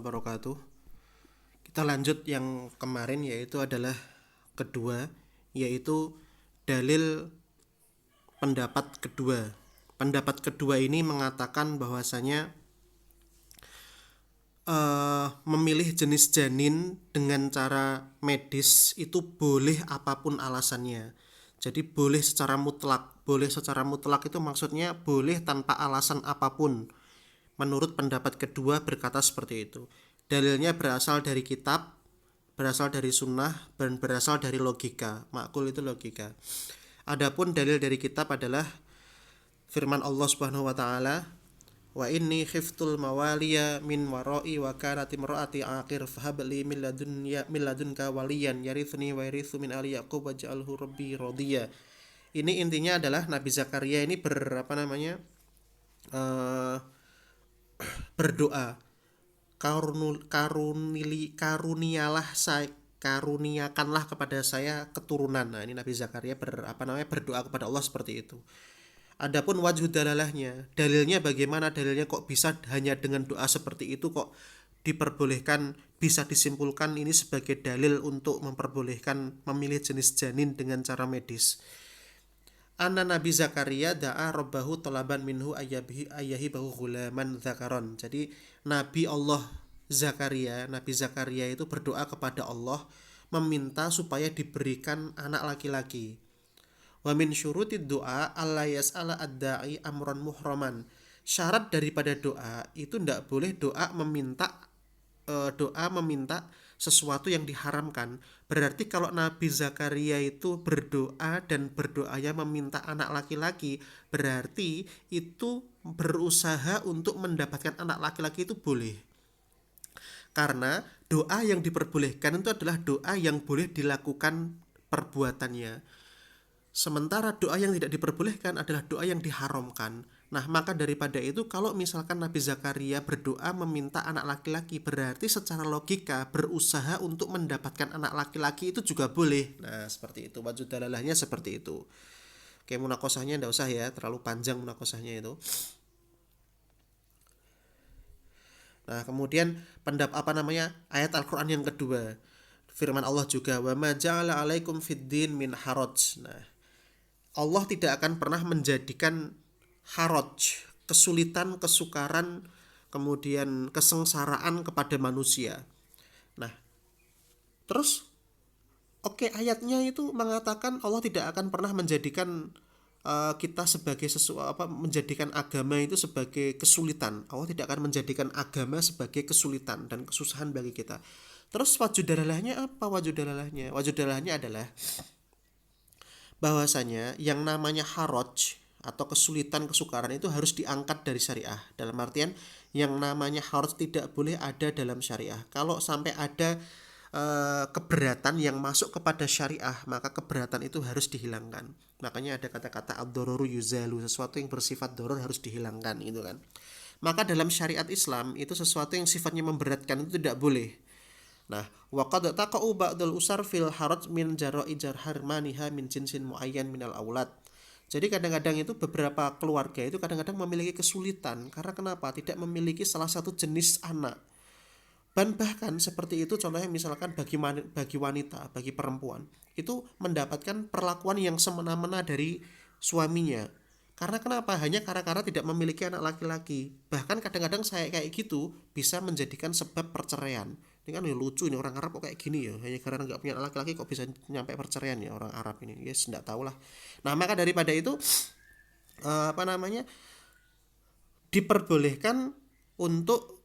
wabarakatuh. Kita lanjut yang kemarin yaitu adalah kedua, yaitu dalil pendapat kedua. Pendapat kedua ini mengatakan bahwasanya memilih jenis janin dengan cara medis itu boleh apapun alasannya. Jadi boleh secara mutlak. Boleh secara mutlak itu maksudnya boleh tanpa alasan apapun. Menurut pendapat kedua berkata seperti itu. Dalilnya berasal dari kitab, berasal dari sunnah, dan berasal dari logika. Makul itu logika. Adapun dalil dari kitab adalah firman Allah Subhanahu wa taala, wa inni khiftul mawaliya min warai wa kanat imraati aqir fahab li min ladunka waliyan yarithni wa yarithu min ali yaqub waj'alhu rabbi radiya. Ini intinya adalah Nabi Zakaria ini berdoa, karuniakanlah kepada saya keturunan. Nah, ini Nabi Zakaria berdoa kepada Allah seperti itu. Adapun wajhu dalalahnya, dalilnya bagaimana? Dalilnya kok bisa hanya dengan doa seperti itu kok diperbolehkan, bisa disimpulkan ini sebagai dalil untuk memperbolehkan memilih jenis janin dengan cara medis. Anna Nabi Zakaria da'a rabbahu talaban minhu ayyahibahu ghulaman zakaron. Jadi Nabi Zakaria itu berdoa kepada Allah meminta supaya diberikan anak laki-laki. Wa min syurutid doa alla yas'ala ad-da'i amran muhraman. Syarat daripada doa itu tidak boleh doa meminta sesuatu yang diharamkan. Berarti kalau Nabi Zakaria itu berdoa dan berdoanya meminta anak laki-laki, berarti itu berusaha untuk mendapatkan anak laki-laki itu boleh. Karena doa yang diperbolehkan itu adalah doa yang boleh dilakukan perbuatannya. Sementara doa yang tidak diperbolehkan adalah doa yang diharamkan. Nah, maka daripada itu kalau misalkan Nabi Zakaria berdoa meminta anak laki-laki, berarti secara logika berusaha untuk mendapatkan anak laki-laki itu juga boleh. Nah, seperti itu. Wajud dalalahnya seperti itu. Oke, munakosahnya enggak usah ya, terlalu panjang munakosahnya itu. Nah, kemudian ayat Al-Qur'an yang kedua. Firman Allah juga, "Wa ma ja'ala 'alaikum fid-din min haraj." Nah, Allah tidak akan pernah menjadikan haraj, kesulitan, kesukaran, kemudian kesengsaraan kepada manusia. Nah, terus ayatnya itu mengatakan Allah tidak akan pernah menjadikan kita sebagai menjadikan agama itu sebagai kesulitan. Allah tidak akan menjadikan agama sebagai kesulitan dan kesusahan bagi kita. Terus wajud dalalahnya apa? Wajud dalalahnya adalah bahwasanya yang namanya haraj atau kesulitan, kesukaran itu harus diangkat dari syariah. Dalam artian yang namanya haraj tidak boleh ada dalam syariah. Kalau sampai ada keberatan yang masuk kepada syariah, maka keberatan itu harus dihilangkan. Makanya ada kata-kata ad-dororu yuzalu, sesuatu yang bersifat doror harus dihilangkan, gitu kan. Maka dalam syariat Islam itu sesuatu yang sifatnya memberatkan itu tidak boleh. Nah, wa qad taqa'u ba'dul usar fil haraj min jara'i jarharmaniha min jinsin muayyan minal aulad. Jadi kadang-kadang itu beberapa keluarga itu kadang-kadang memiliki kesulitan karena kenapa? Tidak memiliki salah satu jenis anak. Dan bahkan seperti itu contohnya misalkan bagi wanita, bagi perempuan itu mendapatkan perlakuan yang semena-mena dari suaminya. Karena kenapa? Hanya karena tidak memiliki anak laki-laki. Bahkan kadang-kadang saya kayak gitu bisa menjadikan sebab perceraian. Ini kan lucu, ini orang Arab kok kayak gini ya. Hanya karena nggak punya anak laki-laki kok bisa nyampe perceraian ya orang Arab ini. Yes, nggak tahu lah. Nah, maka daripada itu diperbolehkan untuk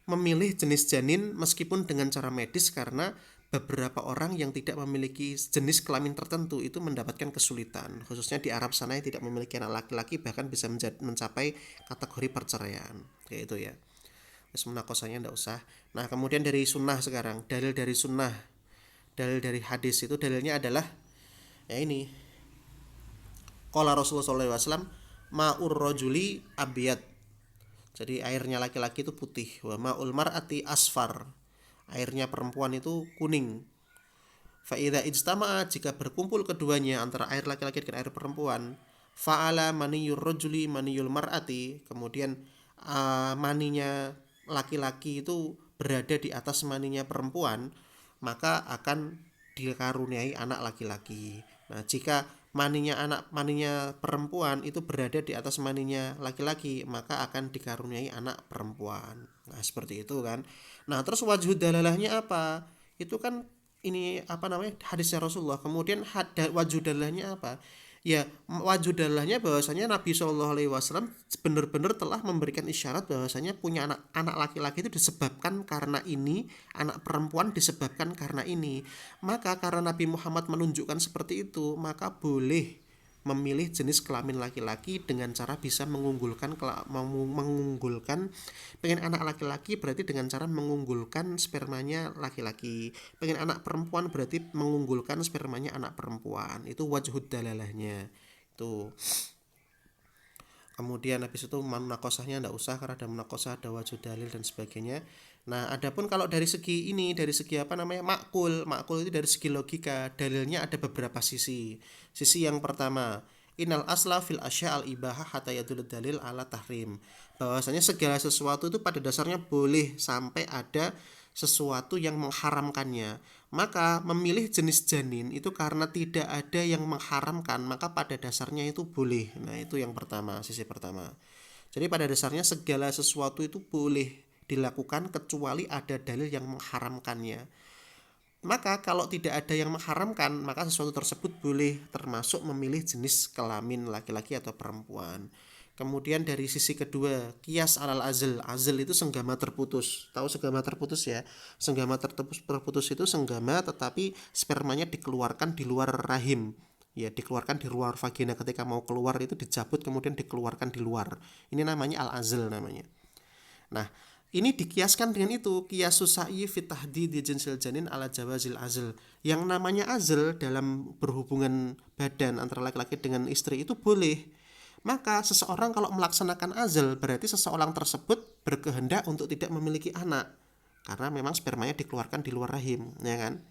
memilih jenis janin meskipun dengan cara medis karena beberapa orang yang tidak memiliki jenis kelamin tertentu itu mendapatkan kesulitan, khususnya di Arab sana yang tidak memiliki anak laki-laki bahkan bisa mencapai kategori perceraian kayak itu ya. Sebenarnya kosanya tidak usah. Nah, kemudian dari sunnah sekarang, dalil dari hadis itu dalilnya adalah ya ini, qala Rasulullah SAW, ma'ur rajuli abiyad. Jadi airnya laki-laki itu putih. Wa ma'ul mar'ati asfar. Airnya perempuan itu kuning. Fa idza ijtama'a, jika berkumpul keduanya antara air laki-laki dengan air perempuan, fa'ala maniyur rajuli maniyul mar'ati, kemudian maninya laki-laki itu berada di atas maninya perempuan, maka akan dikaruniai anak laki-laki. Nah, jika maninya perempuan itu berada di atas maninya laki-laki, maka akan dikaruniai anak perempuan. Nah, seperti itu kan. Nah, terus wajhu dalalahnya apa? Itu kan ini apa namanya? Hadisnya Rasulullah. Kemudian wajhu dalalahnya apa? Ya, wajud dalahnya bahwasanya Nabi Shallallahu Alaihi Wasallam benar-benar telah memberikan isyarat bahwasanya punya anak laki-laki itu disebabkan karena ini, anak perempuan disebabkan karena ini. Maka karena Nabi Muhammad menunjukkan seperti itu, maka boleh memilih jenis kelamin laki-laki dengan cara bisa mengunggulkan pengen anak laki-laki berarti dengan cara mengunggulkan spermanya laki-laki, pengen anak perempuan berarti mengunggulkan spermanya anak perempuan. Itu wajhud dalalahnya itu. Kemudian habis itu munakosahnya tidak usah karena ada munakosah, ada wajud dalil dan sebagainya. Nah, adapun kalau dari segi ini, dari segi apa namanya makul itu dari segi logika, dalilnya ada beberapa sisi. Sisi yang pertama, innal asla fil asya al ibahah hatta yadul dalil ala tahrim. Bahwasanya segala sesuatu itu pada dasarnya boleh sampai ada sesuatu yang mengharamkannya. Maka memilih jenis janin itu karena tidak ada yang mengharamkan, maka pada dasarnya itu boleh. Nah, itu yang pertama, sisi pertama. Jadi pada dasarnya segala sesuatu itu boleh dilakukan kecuali ada dalil yang mengharamkannya. Maka kalau tidak ada yang mengharamkan, maka sesuatu tersebut boleh, termasuk memilih jenis kelamin laki-laki atau perempuan. Kemudian dari sisi kedua, kias alal azl. Azl itu senggama terputus. Tahu senggama terputus ya? Senggama terputus itu senggama tetapi spermanya dikeluarkan di luar rahim. Ya, dikeluarkan di luar vagina, ketika mau keluar itu dicabut kemudian dikeluarkan di luar. Ini namanya al-azl namanya. Nah, ini dikiaskan dengan itu, qiyasus sa'yi fi tahdidi jinsil janin ala jawazil azl. Yang namanya azl dalam berhubungan badan antara laki-laki dengan istri itu boleh. Maka seseorang kalau melaksanakan azl berarti seseorang tersebut berkehendak untuk tidak memiliki anak karena memang spermanya dikeluarkan di luar rahim, ya kan?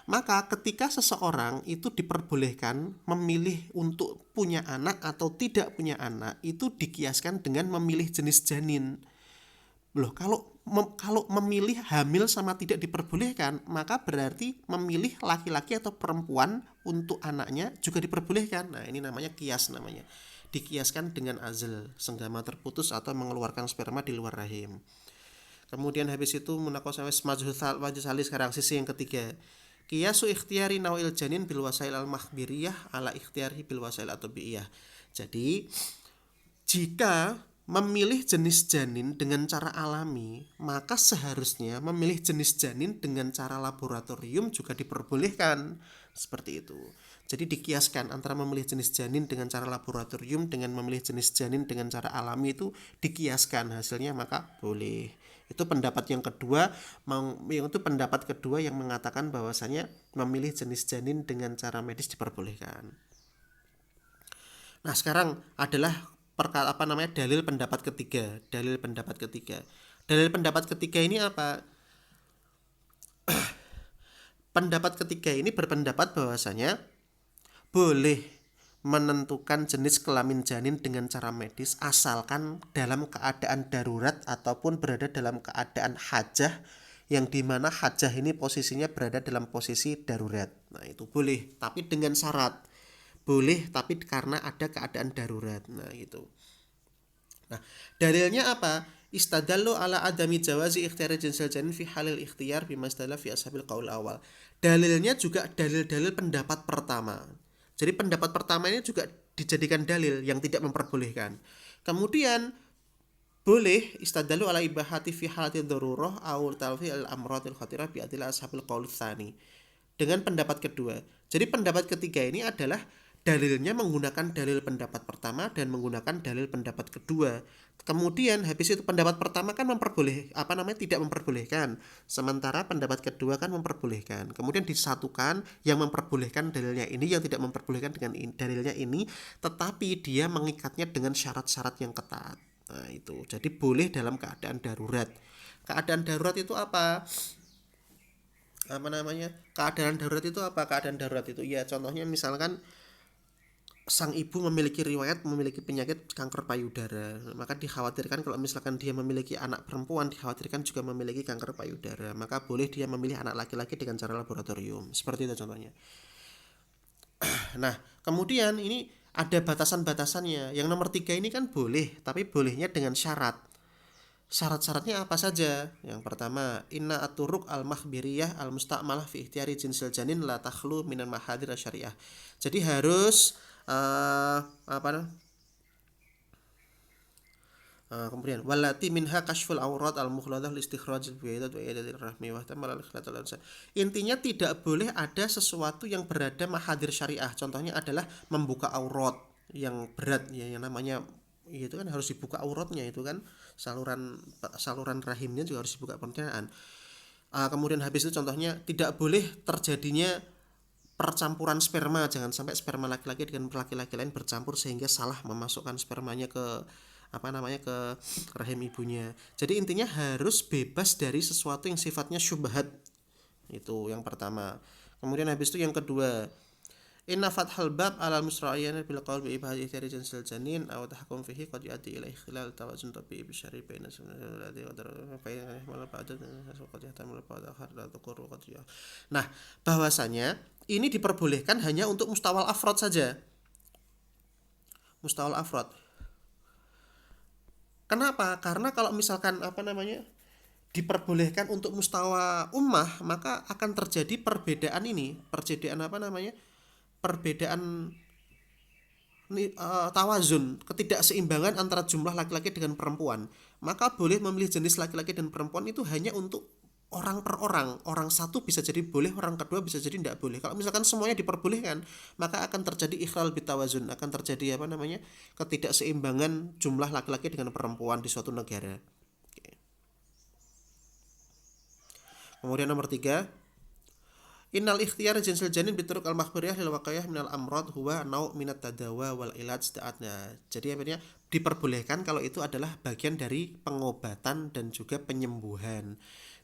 Maka ketika seseorang itu diperbolehkan memilih untuk punya anak atau tidak punya anak, itu dikiaskan dengan memilih jenis janin. Loh, kalau memilih hamil sama tidak diperbolehkan, maka berarti memilih laki-laki atau perempuan untuk anaknya juga diperbolehkan. Nah, ini namanya kias namanya. Dikiaskan dengan azl, senggama terputus atau mengeluarkan sperma di luar rahim. Kemudian habis itu munakosah wajh salih sekarang sisi yang ketiga. Qiyasu ikhtiyari nawil janin bil wasail al makhbiriyah ala ikhtiyari bil wasail atau biyah. Jadi, jika memilih jenis janin dengan cara alami, maka seharusnya memilih jenis janin dengan cara laboratorium juga diperbolehkan. Seperti itu. Jadi dikiaskan antara memilih jenis janin dengan cara laboratorium dengan memilih jenis janin dengan cara alami, itu dikiaskan hasilnya maka boleh. Itu pendapat yang kedua, itu pendapat kedua yang mengatakan bahwasanya memilih jenis janin dengan cara medis diperbolehkan. Nah, sekarang adalah dalil pendapat ketiga. Dalil pendapat ketiga ini apa? Pendapat ketiga ini berpendapat bahwasanya boleh menentukan jenis kelamin janin dengan cara medis asalkan dalam keadaan darurat ataupun berada dalam keadaan hajah, yang dimana hajah ini posisinya berada dalam posisi darurat. Nah, itu boleh, tapi dengan syarat. Boleh tapi karena ada keadaan darurat. Nah, itu. Nah, dalilnya apa? Istadallu ala adami jawazi ikhtiyari jinsil janin fi halil ikhtiyar bima istadalla fi ashabil qaul awal. Dalilnya juga dalil-dalil pendapat pertama. Jadi pendapat pertama ini juga dijadikan dalil yang tidak memperbolehkan. Kemudian boleh istadallu ala ibahati fi halati darurah aw talfi al amradil khatirah bi adil ashabil qaul tsani. Dengan pendapat kedua. Jadi pendapat ketiga ini adalah dalilnya menggunakan dalil pendapat pertama dan menggunakan dalil pendapat kedua. Kemudian habis itu pendapat pertama kan tidak memperbolehkan, sementara pendapat kedua kan memperbolehkan. Kemudian disatukan yang memperbolehkan dalilnya ini, yang tidak memperbolehkan dengan dalilnya ini, tetapi dia mengikatnya dengan syarat-syarat yang ketat. Nah, itu. Jadi boleh dalam keadaan darurat. Keadaan darurat itu apa? Keadaan darurat itu apa? Keadaan darurat itu ya contohnya misalkan sang ibu memiliki riwayat memiliki penyakit kanker payudara, maka dikhawatirkan kalau misalkan dia memiliki anak perempuan, dikhawatirkan juga memiliki kanker payudara, maka boleh dia memilih anak laki-laki dengan cara laboratorium. Seperti itu contohnya. Nah, kemudian ini ada batasan-batasannya. Yang nomor 3 ini kan boleh, tapi bolehnya dengan syarat. Syarat-syaratnya apa saja? Yang pertama, inna aturuk al-mahbiriyah al-musta'malah fi ikhtiari jinsil janin la takhlu minan mahadir syariah. Jadi harus apa kemudian walati minha kashful aurat al mukhladah li istikhrajil biyadat wa iadatir rahmi wa tamal al khilatal ansa. Intinya tidak boleh ada sesuatu yang berada mahadir syariah. Contohnya adalah membuka aurat yang berat ya, yang namanya itu kan harus dibuka auratnya, itu kan saluran saluran rahimnya juga harus dibuka pencernaan. Kemudian habis itu contohnya tidak boleh terjadinya percampuran sperma, jangan sampai sperma laki-laki dengan laki-laki lain bercampur sehingga salah memasukkan spermanya ke ke rahim ibunya. Jadi intinya harus bebas dari sesuatu yang sifatnya syubhat. Itu yang pertama. Kemudian habis itu yang kedua, inna fathal bab ala musra'iyana bil qaul bi ibhadi ihtiari jinsil janin aw tahkum fihi qad yu'addi ila ikhlal tawazun tabi'i bi syar'i baina sunnati wa darafai mal ba'da qad yahtamil ba'da akhar la tuqur qad ya. Nah, bahwasanya ini diperbolehkan hanya untuk mustawal afrod saja. Mustawal afrod. Kenapa? Karena kalau misalkan diperbolehkan untuk mustawa ummah, maka akan terjadi perbedaan ini, perbedaan tawazun, ketidakseimbangan antara jumlah laki-laki dengan perempuan. Maka boleh memilih jenis laki-laki dan perempuan itu hanya untuk orang per orang. Orang satu bisa jadi boleh, orang kedua bisa jadi tidak boleh. Kalau misalkan semuanya diperbolehkan, maka akan terjadi ikhlal bitawazun, akan terjadi ketidakseimbangan jumlah laki-laki dengan perempuan di suatu negara. Kemudian nomor 3, innal ikhtiyar jinsil janin bituruk al-makhbiriyah lil waqayah minal amrad huwa nau' minat tadawa wal ilaj ta'atna. Jadi diperbolehkan kalau itu adalah bagian dari pengobatan dan juga penyembuhan,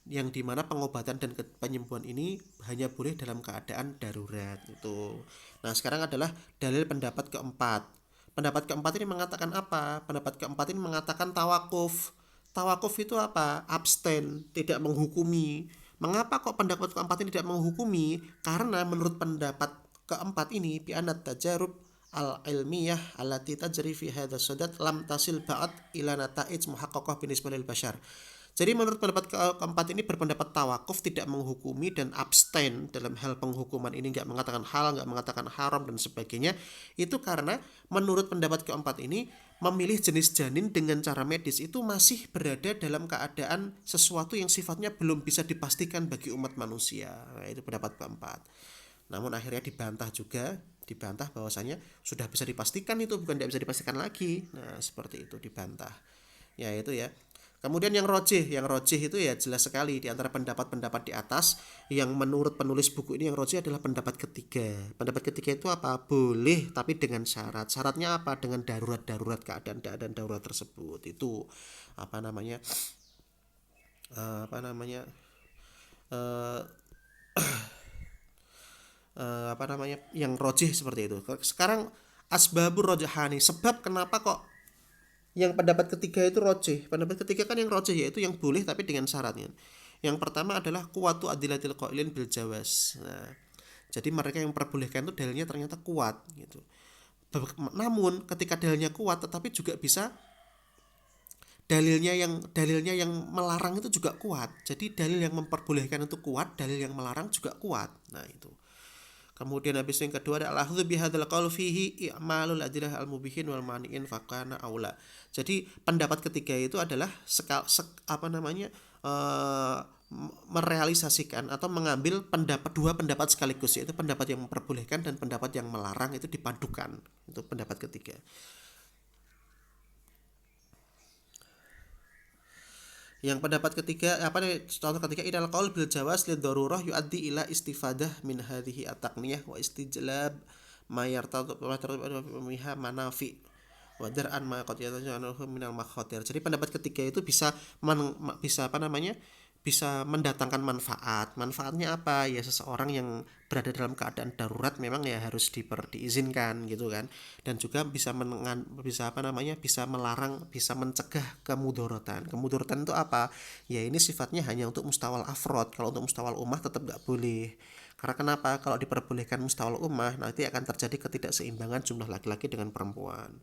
yang dimana pengobatan dan penyembuhan ini hanya boleh dalam keadaan darurat itu. Nah, sekarang adalah dalil pendapat keempat. Pendapat keempat ini mengatakan apa? Pendapat keempat ini mengatakan tawakuf. Tawakuf itu apa? Abstain, tidak menghukumi. Mengapa kok pendapat keempat ini tidak menghukumi? Karena menurut pendapat keempat ini bi'anat tajarub al-ilmiyah allati tajri fi hadha sadat lam tasil ba'd ila nata'ij muhaqqaqah binisbah lil bashar. Jadi menurut pendapat keempat ini berpendapat tawakuf, tidak menghukumi dan abstain dalam hal penghukuman ini, nggak mengatakan halal, nggak mengatakan haram dan sebagainya. Itu karena menurut pendapat keempat ini memilih jenis janin dengan cara medis itu masih berada dalam keadaan sesuatu yang sifatnya belum bisa dipastikan bagi umat manusia. Nah, itu pendapat keempat. Namun akhirnya dibantah bahwasanya sudah bisa dipastikan, itu bukan tidak bisa dipastikan lagi. Nah, seperti itu dibantah. Ya itu ya. Kemudian yang rojih itu ya jelas sekali di antara pendapat-pendapat di atas, yang menurut penulis buku ini yang rojih adalah pendapat ketiga. Pendapat ketiga itu apa? Boleh tapi dengan syarat. Syaratnya apa? Dengan darurat keadaan darurat tersebut. Itu yang rojih seperti itu. Sekarang asbabur rojahani, sebab kenapa kok yang pendapat ketiga itu rojih. Pendapat ketiga kan yang rojih, yaitu yang boleh tapi dengan syaratnya. Yang pertama adalah kuwatu adilatil qailin bil jawaz. Nah, jadi mereka yang memperbolehkan itu dalilnya ternyata kuat gitu. Namun ketika dalilnya kuat tetapi juga bisa dalilnya yang melarang itu juga kuat. Jadi dalil yang memperbolehkan itu kuat, dalil yang melarang juga kuat. Nah, itu. Kemudian habis yang kedua adalah al-akhdhu bihadzal qaul fihi i'malul adillah al-mubihin wal mani'in faqana aula. Jadi pendapat ketiga itu adalah merealisasikan atau mengambil dua pendapat sekaligus, yaitu pendapat yang memperbolehkan dan pendapat yang melarang, itu dipadukan. Itu pendapat ketiga. Yang pendapat ketiga contoh ketiga idal qaul bil jawaz lid darurah yuaddi ila istifadah min hadhihi at-taqniyah wa istijlab ma yartadu miha manafi wa dar'an ma qad yatajannahu minal makhatir. Jadi pendapat ketiga itu bisa bisa mendatangkan manfaat. Manfaatnya apa? Ya seseorang yang berada dalam keadaan darurat memang ya harus diizinkan gitu kan. Dan juga bisa apa namanya? Bisa melarang, bisa mencegah kemudorotan. Kemudorotan itu apa? Ya ini sifatnya hanya untuk mustawal afrod. Kalau untuk mustawal ummah tetap nggak boleh. Karena kenapa? Kalau diperbolehkan mustawal ummah, nanti akan terjadi ketidakseimbangan jumlah laki-laki dengan perempuan.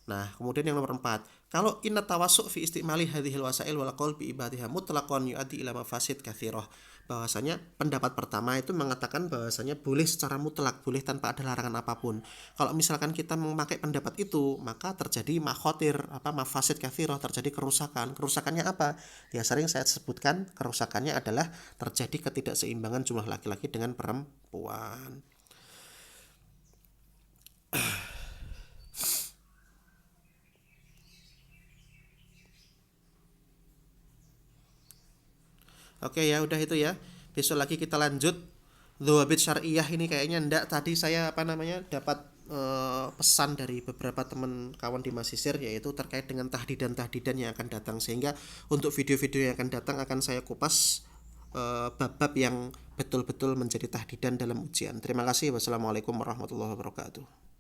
Nah, kemudian yang nomor 4, kalau inna tawasuk fi istimali hadhil wasail wal qaul bi ibadiha mutlaqan yuaddi ila mafasid katsirah. Bahwasanya pendapat pertama itu mengatakan bahwasanya boleh secara mutlak, boleh tanpa ada larangan apapun. Kalau misalkan kita memakai pendapat itu, maka terjadi makhotir, mafasid katsirah, terjadi kerusakan. Kerusakannya apa? Ya sering saya sebutkan, kerusakannya adalah terjadi ketidakseimbangan jumlah laki-laki dengan perempuan. Oke ya, udah itu ya. Besok lagi kita lanjut. Dhawabit syariah ini kayaknya ndak, tadi saya dapat pesan dari beberapa teman kawan di Masisir, yaitu terkait dengan tahdidan-tahdidan yang akan datang, sehingga untuk video-video yang akan datang akan saya kupas bab-bab yang betul-betul menjadi tahdidan dalam ujian. Terima kasih. Wassalamualaikum warahmatullahi wabarakatuh.